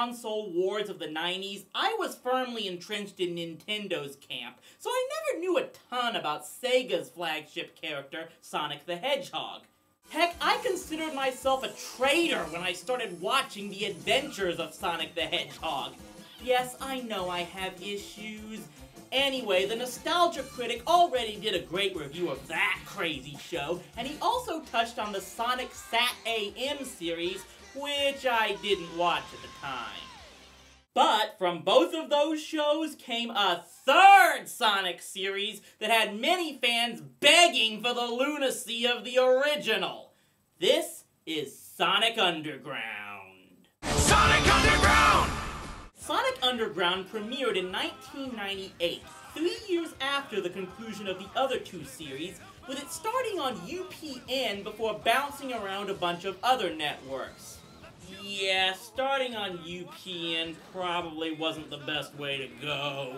console wars of the 90s, I was firmly entrenched in Nintendo's camp, so I never knew a ton about Sega's flagship character, Sonic the Hedgehog. Heck, I considered myself a traitor when I started watching the adventures of Sonic the Hedgehog. Yes, I know I have issues. Anyway, the Nostalgia Critic already did a great review of that crazy show, and he also touched on the Sonic Sat AM series, which I didn't watch at the time. But from both of those shows came a third Sonic series that had many fans begging for the lunacy of the original. This is Sonic Underground. Sonic Underground! Sonic Underground premiered in 1998, 3 years after the conclusion of the other two series, with it starting on UPN before bouncing around a bunch of other networks. Yeah, starting on UPN probably wasn't the best way to go.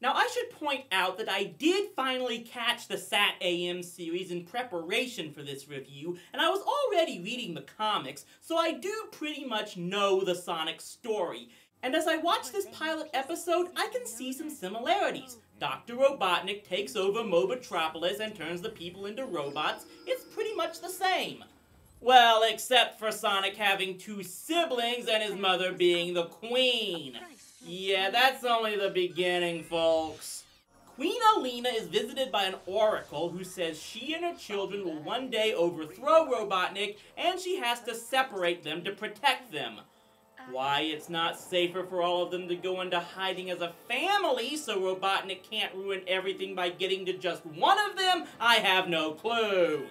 Now, I should point out that I did finally catch the Sat AM series in preparation for this review, and I was already reading the comics, so I do pretty much know the Sonic story. And as I watch this pilot episode, I can see some similarities. Dr. Robotnik takes over Mobotropolis and turns the people into robots. It's pretty much the same. Well, except for Sonic having two siblings and his mother being the Queen. Yeah, that's only the beginning, folks. Queen Alina is visited by an oracle who says she and her children will one day overthrow Robotnik, and she has to separate them to protect them. Why it's not safer for all of them to go into hiding as a family so Robotnik can't ruin everything by getting to just one of them, I have no clue.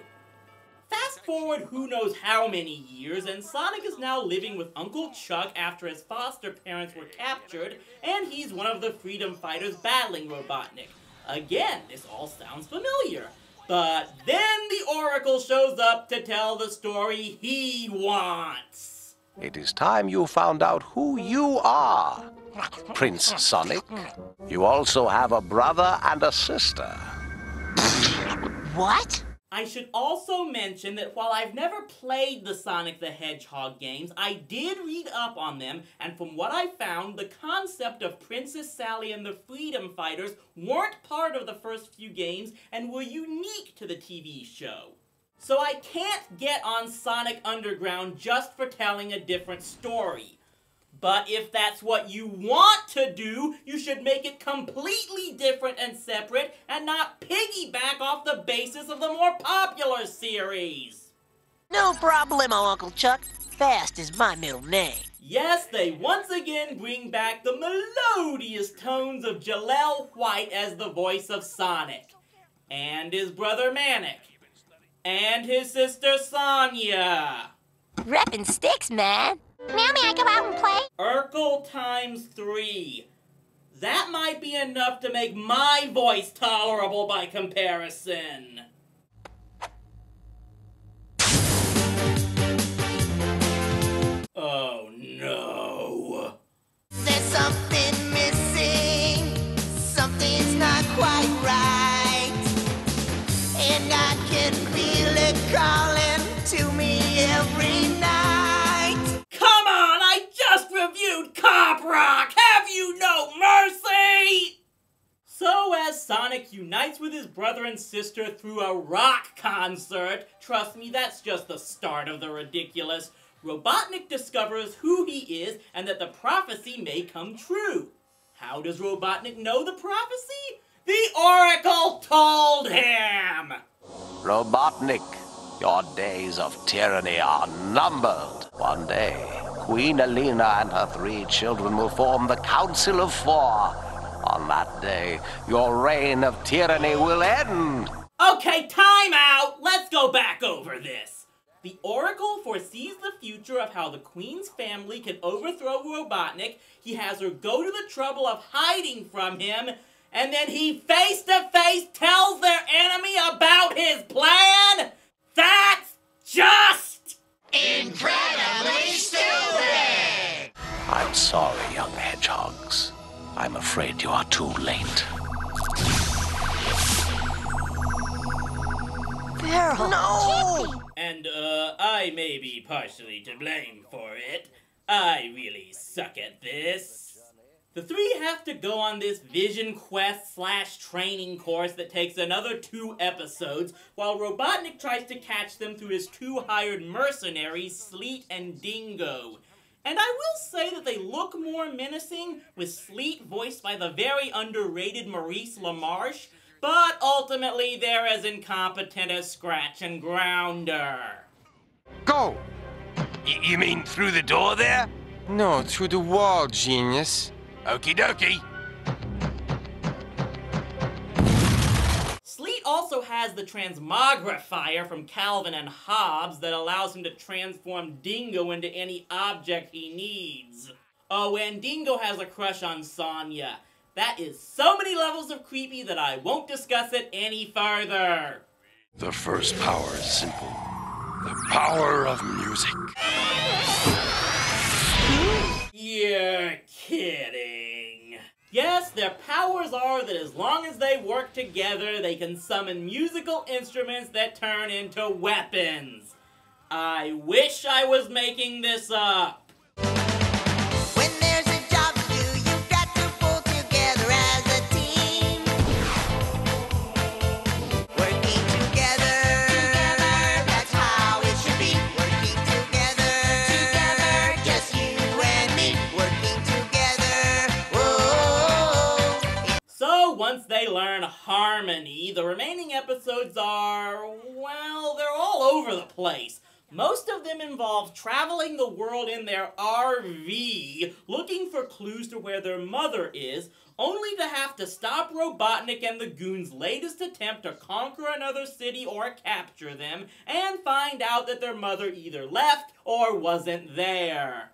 Fast forward who knows how many years, and Sonic is now living with Uncle Chuck after his foster parents were captured, and he's one of the freedom fighters battling Robotnik. Again, this all sounds familiar. But then the Oracle shows up to tell the story he wants. It is time you found out who you are, Prince Sonic. You also have a brother and a sister. What? I should also mention that while I've never played the Sonic the Hedgehog games, I did read up on them, and from what I found, the concept of Princess Sally and the Freedom Fighters weren't part of the first few games and were unique to the TV show. So I can't get on Sonic Underground just for telling a different story. But if that's what you want to do, you should make it completely different and separate and not piggyback off the basis of the more popular series. No problemo, Uncle Chuck. Fast is my middle name. Yes, they once again bring back the melodious tones of Jaleel White as the voice of Sonic. And his brother Manic. And his sister Sonya. Reppin' sticks, man. Meow, may I go out and play? Urkel times 3. That might be enough to make my voice tolerable by comparison. Oh no. There's something missing. Something's not quite right. And I can feel it calling to me every night. Come on, I just reviewed Cop Rock! Have you no mercy? So as Sonic unites with his brother and sister through a rock concert, trust me, that's just the start of the ridiculous, Robotnik discovers who he is and that the prophecy may come true. How does Robotnik know the prophecy? The Oracle told him! Robotnik, your days of tyranny are numbered. One day, Queen Alina and her 3 children will form the Council of 4. On that day, your reign of tyranny will end. Okay, time out! Let's go back over this. The Oracle foresees the future of how the Queen's family can overthrow Robotnik. He has her go to the trouble of hiding from him, and then he face-to-face tells their enemy about his plan? That's just Incredibly stupid! I'm sorry, young hedgehogs. I'm afraid you are too late. Barrel. No! And, I may be partially to blame for it, I really suck at this. The three have to go on this vision quest / training course that takes another 2 episodes, while Robotnik tries to catch them through his 2 hired mercenaries, Sleet and Dingo. And I will say that they look more menacing, with Sleet voiced by the very underrated Maurice LaMarche, but ultimately they're as incompetent as Scratch and Grounder. Go! You mean through the door there? No, through the wall, genius. Okie dokie. Sleet also has the transmogrifier from Calvin and Hobbes that allows him to transform Dingo into any object he needs. Oh, and Dingo has a crush on Sonya. That is so many levels of creepy that I won't discuss it any further. The first power is simple. The power of music. You're kidding. Yes, their powers are that as long as they work together, they can summon musical instruments that turn into weapons. I wish I was making this up. When there's a job to do, you've got to pull together as a team. Working together, that's how it should be. Working together, just you and me. Working together, whoa. So, once they learn harmony, the remaining episodes are, well, they're all over the place. Most of them involve traveling the world in their RV, looking for clues to where their mother is, only to have to stop Robotnik and the goons' latest attempt to conquer another city or capture them, and find out that their mother either left or wasn't there.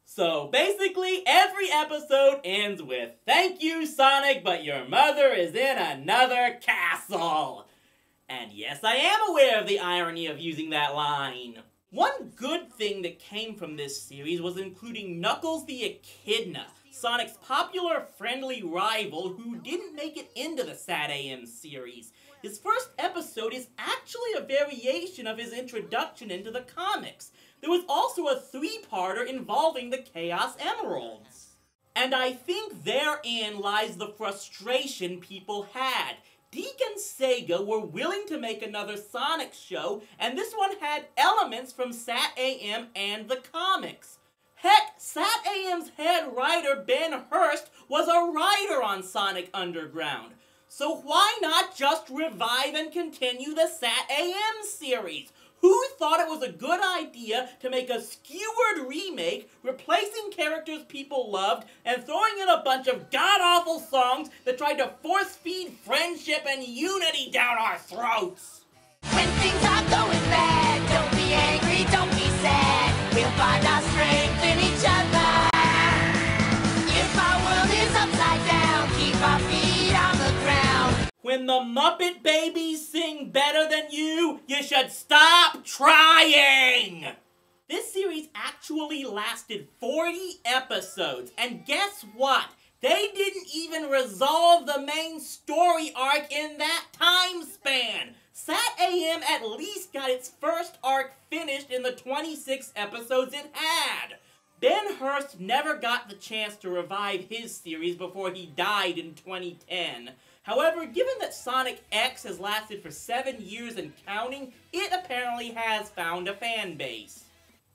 So basically, every episode ends with, "Thank you, Sonic, but your mother is in another castle." And yes, I am aware of the irony of using that line. One good thing that came from this series was including Knuckles the Echidna, Sonic's popular friendly rival who didn't make it into the SatAM series. His first episode is actually a variation of his introduction into the comics. There was also a 3-parter involving the Chaos Emeralds. And I think therein lies the frustration people had. Deke and Sega were willing to make another Sonic show, and this one had elements from SatAM and the comics. Heck, SatAM's head writer Ben Hurst was a writer on Sonic Underground. So why not just revive and continue the SatAM series? Who thought it was a good idea to make a skewered remake, replacing characters people loved, and throwing in a bunch of god-awful songs that tried to force-feed friendship and unity down our throats? When things are going bad, don't be angry, don't be sad. We'll find our strength in each other. If our world is upside down, keep our feet on the ground. When the Muppet Babies sing better than you, you should stop trying! This series actually lasted 40 episodes, and guess what? They didn't even resolve the main story arc in that time span. SatAM at least got its first arc finished in the 26 episodes it had. Ben Hurst never got the chance to revive his series before he died in 2010. However, given that Sonic X has lasted for 7 years and counting, it apparently has found a fan base.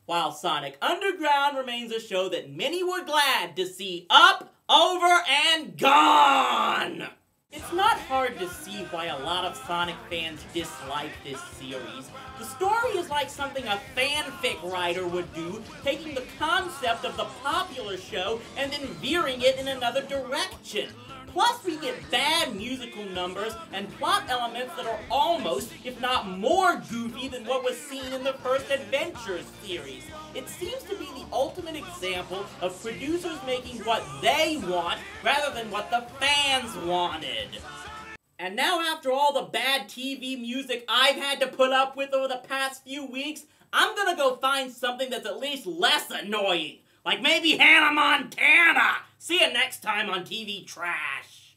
While Sonic Underground remains a show that many were glad to see up, over, and gone! It's not hard to see why a lot of Sonic fans dislike this series. The story is like something a fanfic writer would do, taking the concept of the popular show and then veering it in another direction. Plus, we get bad musical numbers and plot elements that are almost, if not more goofy than what was seen in the first Adventures series. It seems to be the ultimate example of producers making what they want rather than what the fans wanted. And now, after all the bad TV music I've had to put up with over the past few weeks, I'm gonna go find something that's at least less annoying. Like maybe Hannah Montana! See you next time on TV Trash.